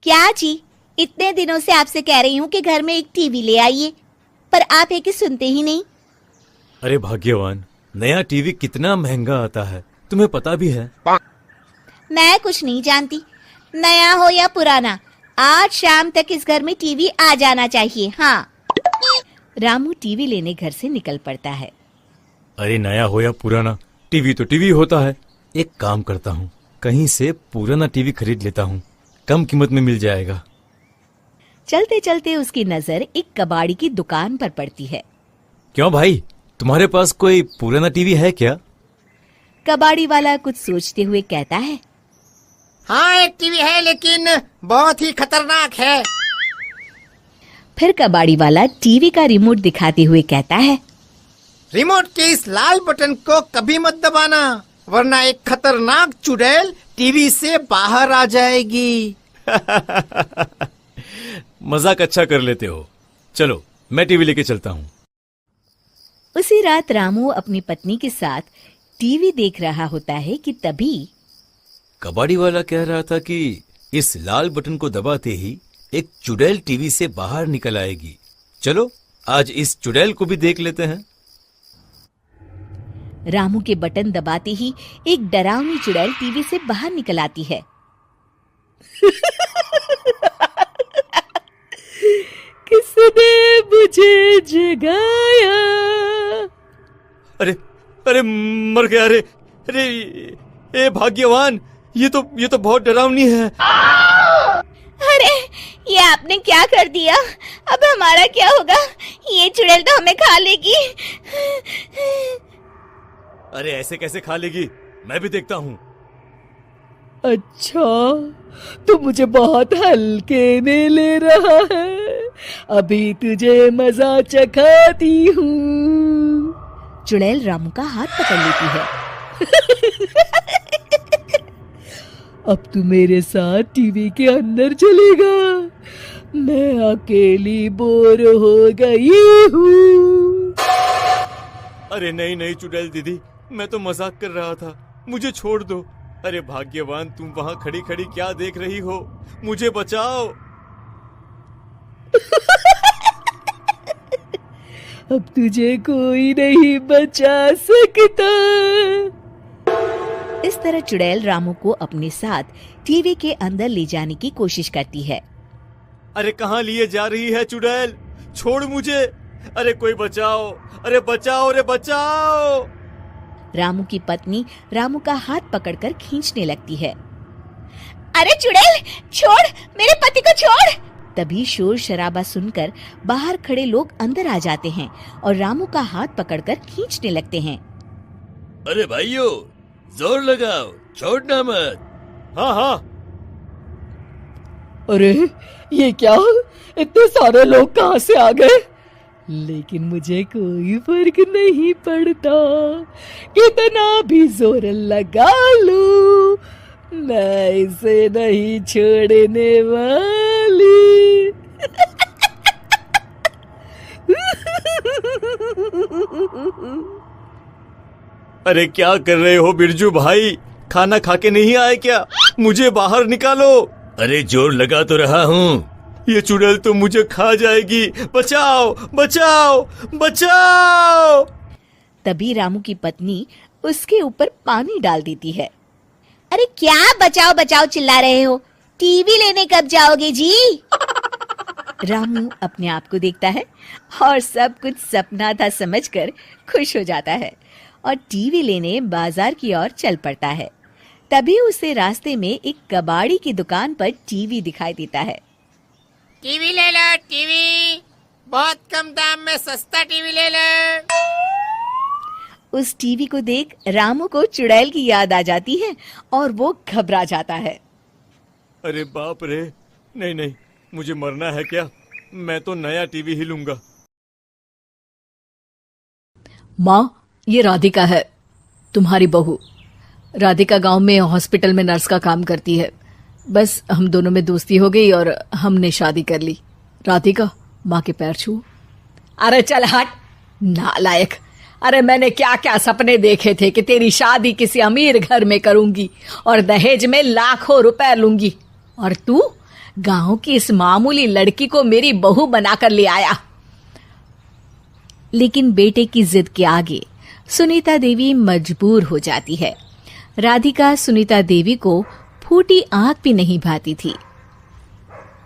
क्या जी, इतने दिनों से आपसे कह रही हूँ कि घर में एक टीवी ले आइए, पर आप है कि सुनते ही नहीं। अरे भाग्यवान, नया टीवी कितना महंगा आता है, तुम्हें पता भी है। मैं कुछ नहीं जानती, नया हो या पुराना, आज शाम तक इस घर में टीवी आ जाना चाहिए। हाँ। रामू टीवी लेने घर से निकल पड़ता है। अरे नया हो या पुराना, टीवी तो टीवी होता है। एक काम करता हूँ, कहीं से पुराना टीवी खरीद लेता हूँ, कम कीमत में मिल जाएगा। चलते चलते उसकी नजर एक कबाड़ी की दुकान पर पड़ती है। क्यों भाई, तुम्हारे पास कोई पुराना टीवी है क्या? कबाड़ी वाला कुछ सोचते हुए कहता है, हाँ एक टीवी है, लेकिन बहुत ही खतरनाक है। फिर कबाड़ी वाला टीवी का रिमोट दिखाते हुए कहता है, रिमोट के इस लाल बटन को कभी मत दबाना, वरना एक खतरनाक चुड़ैल टीवी से बाहर आ जाएगी। मजाक अच्छा कर लेते हो। चलो मैं टीवी लेके चलता हूँ। उसी रात रामू अपनी पत्नी के साथ टीवी देख रहा होता है कि तभी कबाड़ी वाला कह रहा था कि इस लाल बटन को दबाते ही एक चुड़ैल टीवी से बाहर निकल आएगी। चलो आज इस चुड़ैल को भी देख लेते हैं। रामू के बटन दबाते ही एक डरावनी चुड़ैल टीवी से बाहर निकल आती है। किसने मुझे जगाया? अरे अरे मर गया। अरे अरे ए भाग्यवान, ये तो बहुत डरावनी है। अरे ये आपने क्या कर दिया? अब हमारा क्या होगा? ये चुड़ैल तो हमें खा लेगी। अरे ऐसे कैसे खा लेगी, मैं भी देखता हूँ। अच्छा, तो मुझे बहुत हल्के में ले रहा है। अभी तुझे मजा चखाती हूँ। चुड़ैल रामू का हाथ पकड़ लेती है। अब तू मेरे साथ टीवी के अंदर चलेगा। मैं अकेली बोर हो गई हूँ। अरे नहीं नहीं चुड़ैल दीदी, मैं तो मजाक कर रहा था, मुझे छोड़ दो। अरे भाग्यवान, तुम वहाँ खड़ी खड़ी क्या देख रही हो? मुझे बचाओ। अब तुझे कोई नहीं बचा सकता। इस तरह चुड़ैल रामू को अपने साथ टीवी के अंदर ले जाने की कोशिश करती है। अरे कहाँ लिए जा रही है चुड़ैल? छोड़ मुझे। अरे कोई बचाओ, अरे बचाओ, अरे बचाओ। रामू की पत्नी रामू का हाथ पकड़कर खींचने लगती है। अरे चुड़ैल छोड़, मेरे पति को छोड़। तभी शोर शराबा सुनकर बाहर खड़े लोग अंदर आ जाते हैं और रामू का हाथ पकड़कर खींचने लगते हैं। अरे भाइयों, जोर लगाओ, छोड़ना मत। हाँ हाँ। अरे ये क्या, इतने सारे लोग कहाँ से आ गए? लेकिन मुझे कोई फर्क नहीं पड़ता, कितना भी जोर लगा लूं, मैं इसे नहीं छोड़ने वाली। अरे क्या कर रहे हो बिरजू भाई? खाना खा के नहीं आए क्या? मुझे बाहर निकालो। अरे जोर लगा तो रहा हूँ, ये चुड़ैल तो मुझे खा जाएगी। बचाओ बचाओ बचाओ। तभी रामू की पत्नी उसके ऊपर पानी डाल देती है। अरे क्या बचाओ बचाओ चिल्ला रहे हो? टीवी लेने कब जाओगे जी? रामू अपने आप को देखता है और सब कुछ सपना था समझकर खुश हो जाता है और टीवी लेने बाजार की ओर चल पड़ता है। तभी उसे रास्ते में एक कबाड़ी की दुकान पर टीवी दिखाई देता है। टीवी ले लो, टीवी बहुत कम दाम में सस्ता टीवी ले लो। उस टीवी को देख रामू को चुड़ैल की याद आ जाती है और वो घबरा जाता है। अरे बाप रे, नहीं नहीं, मुझे मरना है क्या? मैं तो नया टीवी ही लूंगा। माँ, ये राधिका है, तुम्हारी बहू। राधिका गांव में हॉस्पिटल में नर्स का काम करती है। बस हम दोनों में दोस्ती हो गई और हमने शादी कर ली। राधिका, माँ के पैर छू। अरे चल हट, नालायक। अरे मैंने क्या क्या सपने देखे थे कि तेरी शादी किसी अमीर घर में करूंगी और दहेज में लाखों रुपए लूंगी, और तू गांव की इस मामूली लड़की को मेरी बहू बनाकर ले आया। लेकिन बेटे की जिद के आगे सुनीता देवी मजबूर हो जाती है। राधिका सुनीता देवी को फूटी आंख भी नहीं भाती थी।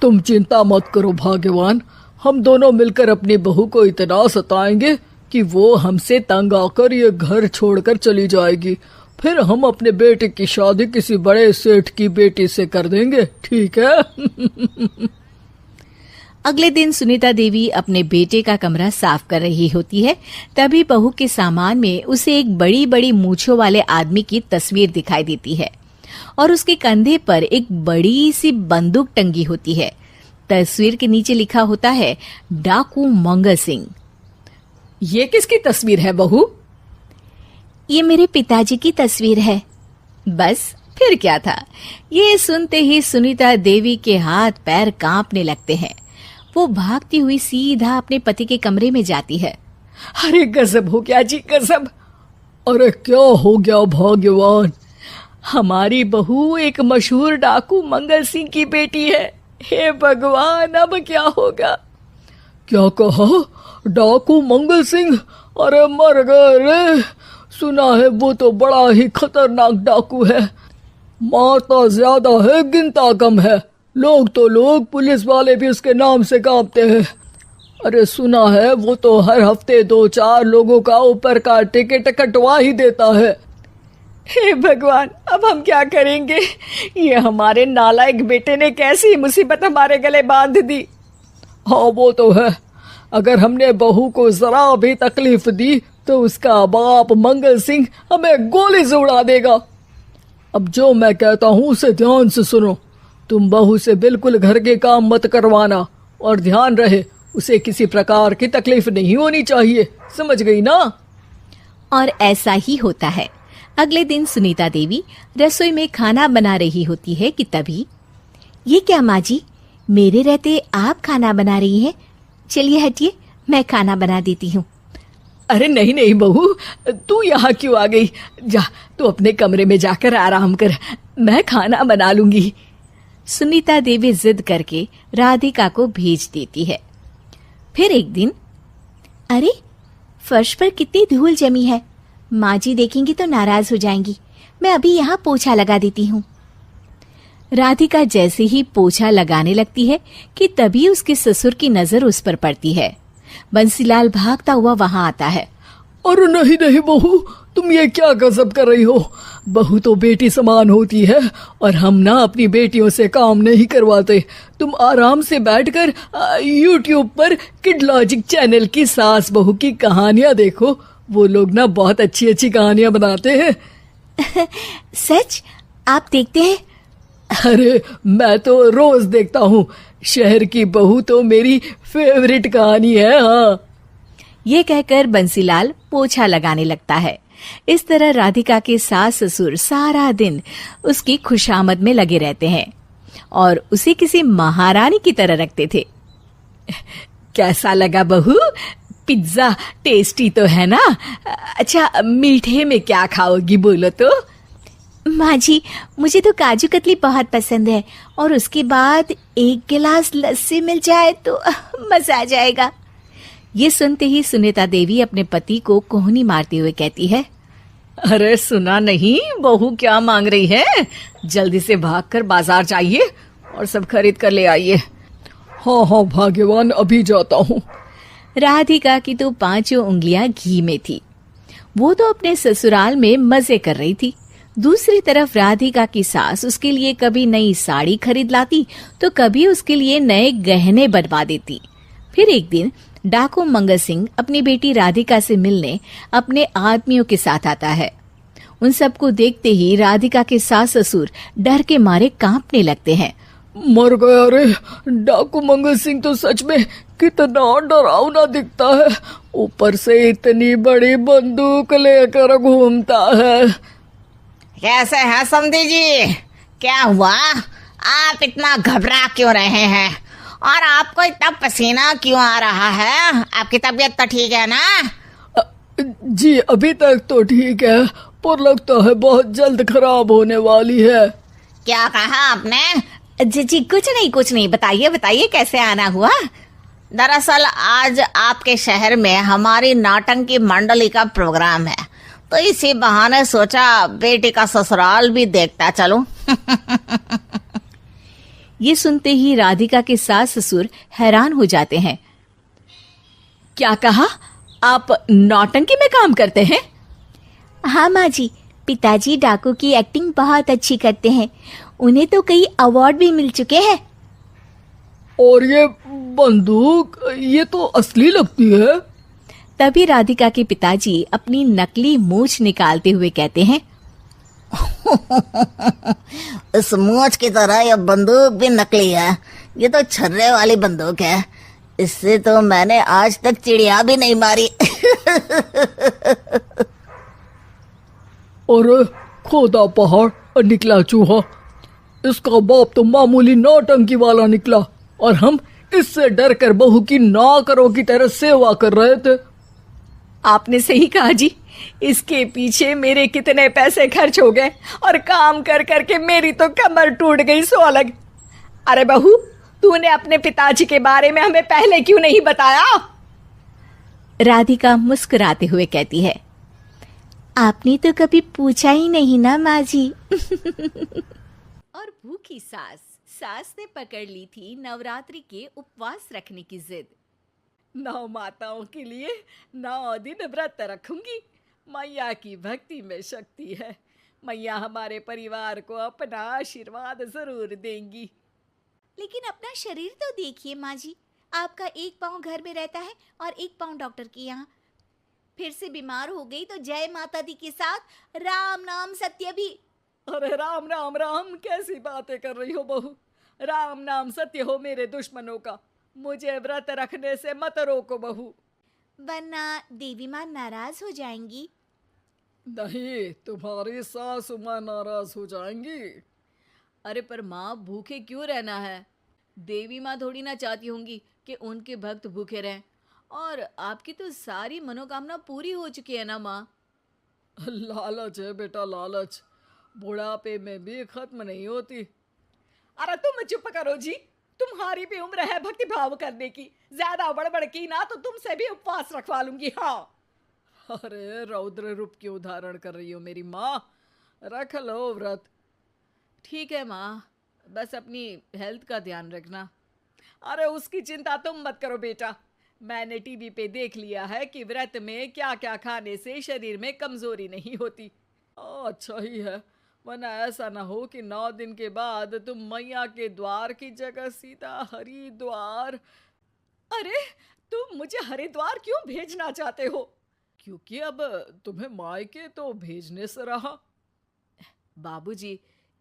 तुम चिंता मत करो भाग्यवान, हम दोनों मिलकर अपनी बहू को इतना सताएंगे कि वो हमसे तंग आकर ये घर छोड़कर चली जाएगी। फिर हम अपने बेटे की शादी किसी बड़े सेठ की बेटी से कर देंगे, ठीक है? अगले दिन सुनीता देवी अपने बेटे का कमरा साफ कर रही होती है। तभी बहू के सामान में उसे एक बड़ी बड़ी मूंछों वाले आदमी की तस्वीर दिखाई देती है और उसके कंधे पर एक बड़ी सी बंदूक टंगी होती है। तस्वीर के नीचे लिखा होता है डाकू मंगल सिंह। ये किसकी तस्वीर है बहू? ये मेरे पिताजी की तस्वीर है। बस फिर क्या था। ये सुनते ही सुनीता देवी के हाथ पैर कांपने लगते हैं। वो भागती हुई सीधा अपने पति के कमरे में जाती है। अरे गजब हो गया जी, गजब। अरे क्या हो गया भाग्यवान? हमारी बहू एक मशहूर डाकू मंगल सिंह की बेटी है। हे भगवान, अब क्या होगा? क्या कहा? डाकू मंगल सिंह? अरे मर गए रे। सुना है वो तो बड़ा ही खतरनाक डाकू है, मारता ज्यादा है गिनता कम है। लोग तो लोग, पुलिस वाले भी उसके नाम से कांपते हैं। अरे सुना है वो तो हर हफ्ते 2-4 लोगों का ऊपर का टिकट कटवा ही देता है। हे भगवान, अब हम क्या करेंगे? ये हमारे नालायक बेटे ने कैसी मुसीबत हमारे गले बांध दी। हाँ वो तो है, अगर हमने बहू को जरा भी तकलीफ दी तो उसका बाप मंगल सिंह हमें गोली से उड़ा देगा। अब जो मैं कहता हूँ उसे ध्यान से सुनो। तुम बहू से बिल्कुल घर के काम मत करवाना और ध्यान रहे उसे किसी प्रकार की तकलीफ नहीं होनी चाहिए, समझ गई ना? और ऐसा ही होता है। अगले दिन सुनीता देवी रसोई में खाना बना रही होती है कि तभी, ये क्या माँ जी, मेरे रहते आप खाना बना रही हैं? चलिए हटिए, मैं खाना बना देती हूँ। अरे नहीं नहीं बहू, तू यहाँ क्यों आ गई? जा, तू अपने कमरे में जाकर आराम कर, मैं खाना बना लूंगी। सुनीता देवी जिद करके राधिका को भेज देती है। फिर एक दिन, अरे फर्श पर कितनी धूल जमी है, माँ जी देखेंगी तो नाराज हो जाएंगी, मैं अभी यहाँ पोछा लगा देती हूँ। राधिका जैसे ही पोछा लगाने लगती है कि तभी उसके ससुर की नजर उस पर पड़ती है। बंसीलाल भागता हुआ वहां आता है। अरे नहीं नहीं बहू, तुम ये क्या गजब कर रही हो? बहू तो बेटी समान होती है और हम ना अपनी बेटियों से काम नहीं करवाते। तुम आराम से बैठकर YouTube पर किड लॉजिक चैनल की सास बहू की कहानियां देखो। वो लोग ना बहुत अच्छी अच्छी कहानियां बनाते हैं। सच? आप देखते हैं? अरे मैं तो रोज देखता हूँ। शहर की बहू तो मेरी फेवरेट कहानी है। हाँ, ये कहकर बंसीलाल पोछा लगाने लगता है। इस तरह राधिका के सास ससुर सारा दिन उसकी खुशामद में लगे रहते हैं और उसे किसी महारानी की तरह रखते थे। कैसा लगा बहू? पिज्जा टेस्टी तो है ना? अच्छा, मीठे में क्या खाओगी बोलो तो? माँ जी, मुझे तो काजू कतली बहुत पसंद है और उसके बाद 1 गिलास लस्सी मिल जाए तो मजा आ जाएगा। ये सुनते ही सुनीता देवी अपने पति को कोहनी मारते हुए कहती है, अरे सुना नहीं बहू क्या मांग रही है? जल्दी से भागकर बाजार जाइए और सब खरीद कर ले आइए। हाँ हाँ भाग्यवान, अभी जाता हूँ। राधिका की तो 5 उंगलियां घी में थी। वो तो अपने ससुराल में मजे कर रही थी। दूसरी तरफ राधिका की सास उसके लिए कभी नई साड़ी खरीद लाती तो कभी उसके लिए नए गहने बनवा देती। फिर एक दिन डाकू मंगल सिंह अपनी बेटी राधिका से मिलने अपने आदमियों के साथ आता है। उन सबको देखते ही राधिका के सास ससुर डर के मारे कांपने लगते हैं। मर गया रे, डाकू मंगल सिंह तो सच में कितना डरावना दिखता है, ऊपर से इतनी बड़ी बंदूक लेकर घूमता है। कैसे हैं समधी जी? क्या हुआ? आप इतना घबरा क्यों रहे हैं और आपको इतना पसीना क्यों आ रहा है? आपकी तबीयत तो ठीक है ना? जी अभी तक तो ठीक है, पर लगता है बहुत जल्द खराब होने वाली है। क्या कहा आपने? जी जी, कुछ नहीं, बताइए बताइए कैसे आना हुआ। दरअसल आज आपके शहर में हमारी नाटंकी मंडली का प्रोग्राम है, तो इसी बहाने सोचा बेटी का ससुराल भी देखता चलूं। ये सुनते ही राधिका के सास ससुर हैरान हो जाते हैं। क्या कहा? आप नौटंकी में काम करते हैं? हाँ माँ जी, पिताजी डाकू की एक्टिंग बहुत अच्छी करते हैं। उन्हें तो कई अवार्ड भी मिल चुके हैं। और ये बंदूक, ये तो असली लगती है। तभी राधिका के पिताजी अपनी नकली मूंछ निकालते हुए कहते हैं, इस मूंछ की तरह यह बंदूक भी नकली है। ये तो छर्रे वाली बंदूक है। इससे तो मैंने आज तक चिड़िया भी नहीं मारी। और खोदा पहाड़ और निकला चूहा। इसका बाप तो मामूली नौटंकी वाला निकला और हम इससे डर कर बहू की नौकरों की तरह सेवा कर रहे थे। आपने सही कहा जी। इसके पीछे मेरे कितने पैसे खर्च हो गए और काम कर करके मेरी तो कमर टूट गई सो अलग। अरे बहू, तूने अपने पिताजी के बारे में हमें पहले क्यों नहीं बताया? राधिका मुस्कुराते हुए कहती है, आपने तो कभी पूछा ही नहीं ना माँ जी। और भूखी सास ने पकड़ ली थी नवरात्रि के उपवास रखने की जिद। 9 माताओं के लिए 9 दिन व्रत रखूंगी। मैया की भक्ति में शक्ति है। मैया हमारे परिवार को अपना आशीर्वाद जरूर देंगी। लेकिन अपना शरीर तो देखिए माँ जी, आपका एक पाँव घर में रहता है और एक पाँव डॉक्टर के यहाँ। फिर से बीमार हो गई तो जय माता दी के साथ राम नाम सत्य भी। अरे राम राम राम, कैसी बातें कर रही हो बहू? राम नाम सत्य हो मेरे दुश्मनों का। मुझे व्रत रखने से मत रोको बहू। वरना देवी माँ नाराज हो जाएंगी। नहीं, तुम्हारी सासु माँ नाराज हो जाएंगी। अरे पर माँ, भूखे क्यों रहना है? देवी माँ थोड़ी ना चाहती होंगी कि उनके भक्त भूखे रहें। और आपकी तो सारी मनोकामना पूरी हो चुकी है ना माँ। लालच है बेटा, लालच बुढ़ापे में भी खत्म नहीं होती। अरे तुम चुप करो जी। तुम्हारी भी उम्र है भक्ति भाव करने की। ज्यादा बड़बड़ की ना तो तुमसे भी उपवास रखवा लूंगी। हाँ। अरे रौद्र रूप की उदाहरण कर रही हो मेरी माँ। रख लो व्रत। ठीक है माँ, बस अपनी हेल्थ का ध्यान रखना। अरे उसकी चिंता तुम मत करो बेटा। मैंने टीवी पे देख लिया है कि व्रत में क्या क्या खाने से शरीर में कमजोरी नहीं होती। अच्छा ही है, वरना ऐसा ना हो कि 9 दिन के बाद तुम मैया के द्वार की जगह सीधा हरिद्वार। अरे तुम मुझे हरिद्वार क्यों भेजना चाहते हो? क्योंकि अब तुम्हें मायके तो भेजने से रहा। बाबूजी,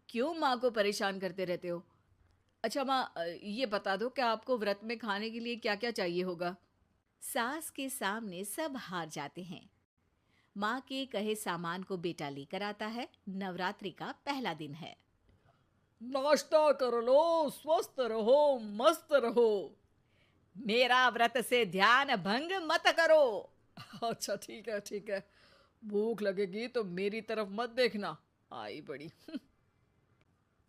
क्यों माँ को परेशान करते रहते हो? अच्छा माँ, ये बता दो कि आपको व्रत में खाने के लिए क्या क्या चाहिए होगा? सास के सामने सब हार जाते हैं। माँ के कहे सामान को बेटा लेकर आता है। नवरात्रि का पहला दिन है। नाश्ता कर लो, स्वस्थ रहो, मस्त रहो। मेरा व्रत से ध्यान भंग मत करो। अच्छा ठीक है, ठीक है। भूख लगेगी तो मेरी तरफ मत देखना, आई बड़ी।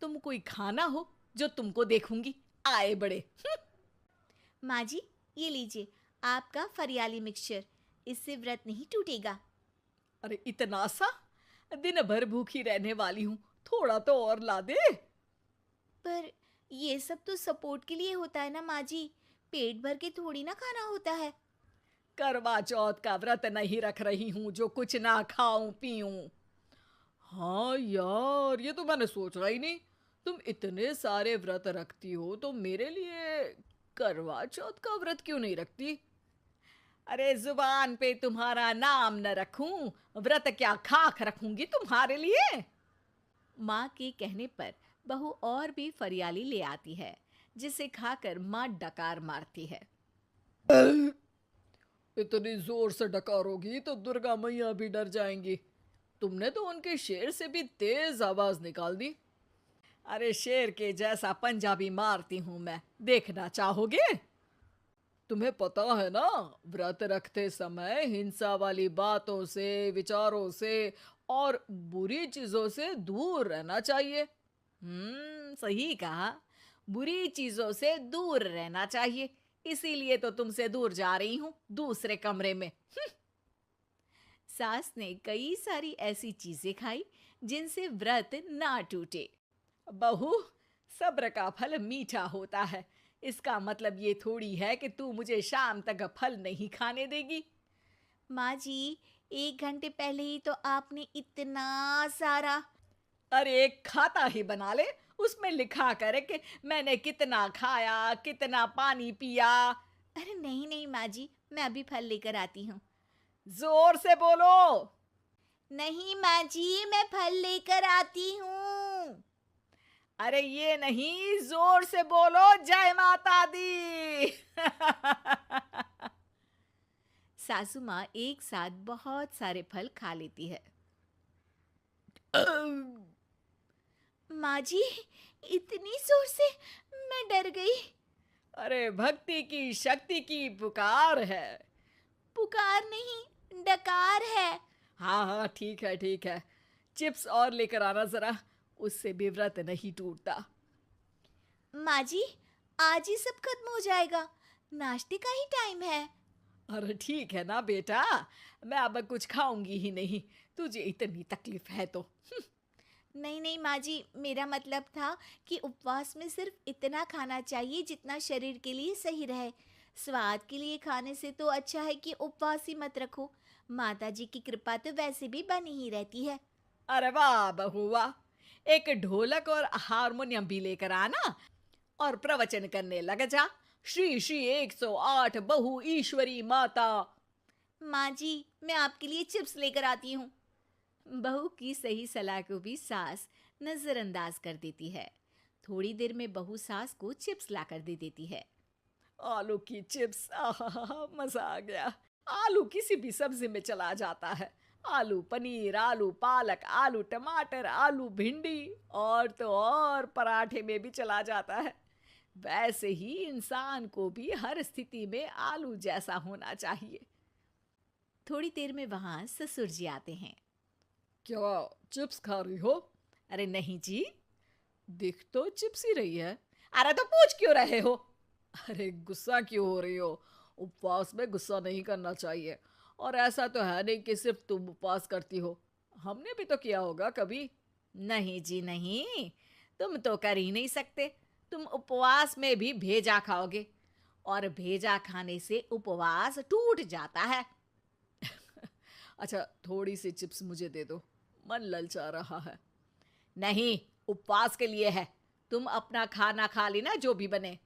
तुम कोई खाना हो जो तुमको देखूंगी, आए बड़े। माँ जी, ये लीजिए आपका फरियाली मिक्सचर। इससे व्रत नहीं टूटेगा। अरे इतना सा? दिन भर भूखी रहने वाली हूँ, थोड़ा तो और ला दे। पर ये सब तो सपोर्ट के लिए होता है ना माँ जी, पेट भर के थोड़ी ना खाना होता है। करवा चौथ का व्रत नहीं रख रही हूँ जो कुछ ना खाऊं पीऊं। हाँ यार, ये तो मैंने सोचा ही नहीं। तुम इतने सारे व्रत रखती हो तो मेरे लिए करवा चौथ का व्रत क्यों नहीं रखती? अरे जुबान पे तुम्हारा नाम न रखूं, व्रत क्या खाक रखूंगी तुम्हारे लिए। माँ के कहने पर बहू और भी फरियाली ले आती है, जिसे खाकर माँ डकार मारती है। इतनी जोर से डकारोगी तो दुर्गा मैया भी डर जाएंगी। तुमने तो उनके शेर से भी तेज आवाज निकाल दी। अरे शेर के जैसा पंजाबी मारती हूं मैं, देखना चाहोगे? तुम्हें पता है ना, व्रत रखते समय हिंसा वाली बातों से, विचारों से और बुरी चीजों से दूर रहना चाहिए। सही कहा। बुरी चीजों से दूर रहना चाहिए, इसीलिए तो तुमसे दूर जा रही हूं, दूसरे कमरे में। सास ने कई सारी ऐसी चीजें खाई जिनसे व्रत ना टूटे। बहू, सब्र का फल मीठा होता है। इसका मतलब ये थोड़ी है कि तू मुझे शाम तक फल नहीं खाने देगी। माँ जी, 1 घंटे पहले ही तो आपने इतना सारा। अरे एक खाता ही बना ले, उसमें लिखा करे कि मैंने कितना खाया, कितना पानी पिया। अरे नहीं नहीं माँ जी, मैं अभी फल लेकर आती हूँ। जोर से बोलो। नहीं माँ जी, मैं फल लेकर आती हूँ। अरे ये नहीं, जोर से बोलो, जय माता दी। सासू माँ एक साथ बहुत सारे फल खा लेती है। माँ जी, इतनी जोर से मैं डर गई। अरे भक्ति की शक्ति की पुकार है। पुकार नहीं, डकार है। हाँ हाँ, ठीक है ठीक है। चिप्स और लेकर आना जरा, उससे भी व्रत नहीं टूटता। माँ जी, आज ही सब खत्म हो जाएगा, नाश्ते का ही टाइम है। अरे ठीक है ना बेटा, मैं अब कुछ खाऊंगी ही नहीं, तुझे इतनी तकलीफ है तो। नहीं नहीं माँ जी, मेरा मतलब था कि उपवास में सिर्फ इतना खाना चाहिए जितना शरीर के लिए सही रहे। स्वाद के लिए खाने से तो अच्छा है कि उपवास ही मत रखो। माता जी की कृपा तो वैसे भी बनी ही रहती है। अरे वाह बहू वाह, एक ढोलक और हारमोनियम भी लेकर आना और प्रवचन करने लग जा। श्री श्री 108 बहु ईश्वरी माता। माँ जी, मैं आपके लिए चिप्स लेकर आती हूँ। बहू की सही सलाह को भी सास नजरअंदाज कर देती है। थोड़ी देर में बहू सास को चिप्स लाकर दे देती है। आलू की चिप्स, आहा मजा आ गया। आलू किसी भी सब्जी में चला जाता है। आलू पनीर, आलू पालक, आलू टमाटर, आलू भिंडी और तो और पराठे में भी चला जाता है। वैसे ही इंसान को भी हर स्थिति में आलू जैसा होना चाहिए। थोड़ी देर में वहां ससुर जी आते हैं। क्या चिप्स खा रही हो? अरे नहीं जी, दिख तो चिप्स ही रही है। अरे तो पूछ क्यों रहे हो? अरे गुस्सा क्यों हो रही हो? उपवास में गुस्सा नहीं करना चाहिए। और ऐसा तो है नहीं कि सिर्फ तुम उपवास करती हो, हमने भी तो किया होगा कभी। नहीं जी नहीं, तुम तो कर ही नहीं सकते। तुम उपवास में भी भेजा खाओगे और भेजा खाने से उपवास टूट जाता है। अच्छा थोड़ी सी चिप्स मुझे दे दो, मन ललचा रहा है। नहीं, उपवास के लिए है। तुम अपना खाना खा लेना जो भी बने।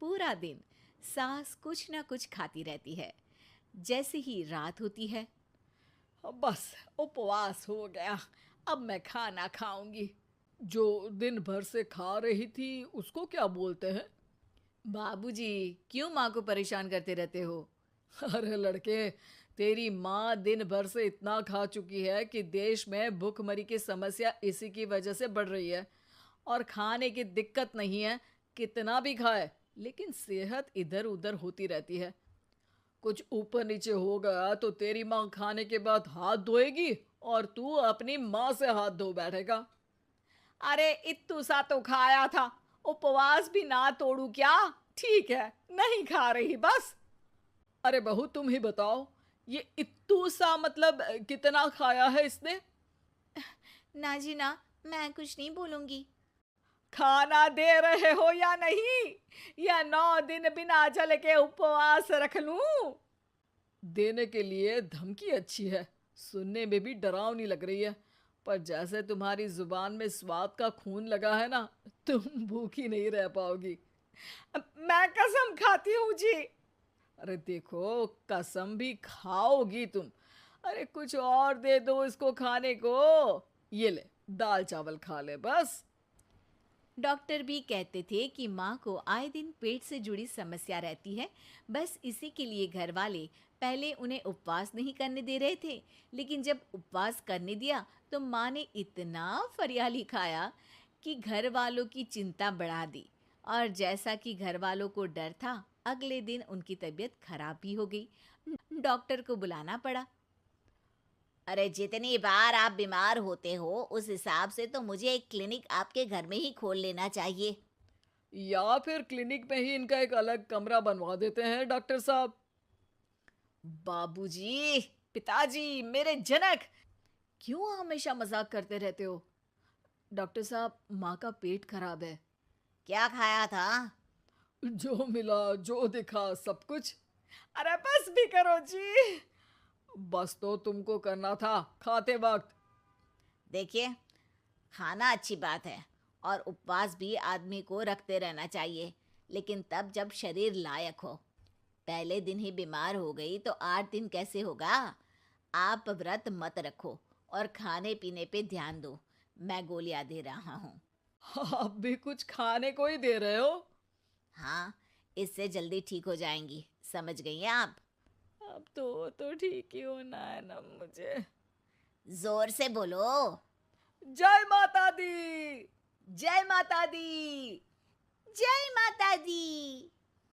पूरा दिन सास कुछ ना कुछ खाती रहती है। जैसे ही रात होती है, बस उपवास हो गया, अब मैं खाना खाऊंगी। जो दिन भर से खा रही थी उसको क्या बोलते हैं? बाबूजी क्यों माँ को परेशान करते रहते हो? अरे लड़के, तेरी माँ दिन भर से इतना खा चुकी है कि देश में भूखमरी की समस्या इसी की वजह से बढ़ रही है। और खाने की दिक्कत नहीं है, कितना भी खाए लेकिन सेहत इधर उधर होती रहती है। कुछ ऊपर नीचे हो गया तो तेरी माँ खाने के बाद हाथ धोएगी और तू अपनी माँ से हाथ धो बैठेगा। अरे इत्तू सा तो खाया था, उपवास भी ना तोड़ू क्या? ठीक है, नहीं खा रही बस। अरे बहू तुम ही बताओ, ये इत्तू सा मतलब कितना खाया है इसने? ना जी ना, मैं कुछ नहीं बोलूंगी। खाना दे रहे हो या नहीं, या 9 दिन बिना जल के उपवास रख लूं? देने के लिए धमकी अच्छी है, सुनने में भी डरावनी लग रही है, पर जैसे तुम्हारी जुबान में स्वाद का खून लगा है ना, तुम भूखी नहीं रह पाओगी। मैं कसम खाती हूँ जी। अरे देखो, कसम भी खाओगी तुम। अरे कुछ और दे दो इसको खाने को। ये ले, दाल चावल खा ले बस। डॉक्टर भी कहते थे कि माँ को आए दिन पेट से जुड़ी समस्या रहती है। बस इसी के लिए घर वाले पहले उन्हें उपवास नहीं करने दे रहे थे, लेकिन जब उपवास करने दिया तो माँ ने इतना फरियाली खाया कि घर वालों की चिंता बढ़ा दी। और जैसा कि घर वालों को डर था, अगले दिन उनकी तबीयत खराब भी हो गई। डॉक्टर को बुलाना पड़ा। अरे जितनी बार आप बीमार होते हो उस हिसाब से तो मुझे एक क्लिनिक आपके घर में ही खोल लेना चाहिए। या फिर क्लिनिक में ही इनका एक अलग कमरा बनवा देते हैं डॉक्टर साहब। बाबूजी, पिताजी, मेरे जनक, क्यों हमेशा मजाक करते रहते हो? डॉक्टर साहब, माँ का पेट खराब है। क्या खाया था? जो मिला, जो दिखा, सब कुछ। अरे बस भी करो जी। बस तो तुमको करना था खाते वक्त। देखिए, खाना अच्छी बात है और उपवास भी आदमी को रखते रहना चाहिए, लेकिन तब जब शरीर लायक हो। पहले दिन ही बीमार हो गई तो 8 दिन कैसे होगा? आप व्रत मत रखो और खाने पीने पे ध्यान दो। मैं गोलियां दे रहा हूँ। आप भी कुछ खाने को ही दे रहे हो? हाँ, इससे जल्दी ठीक हो जाएंगी। समझ गई हैं आप? अब तो ठीक ही होना है ना मुझे। जोर से बोलो। जय माता दी। जय माता दी। जय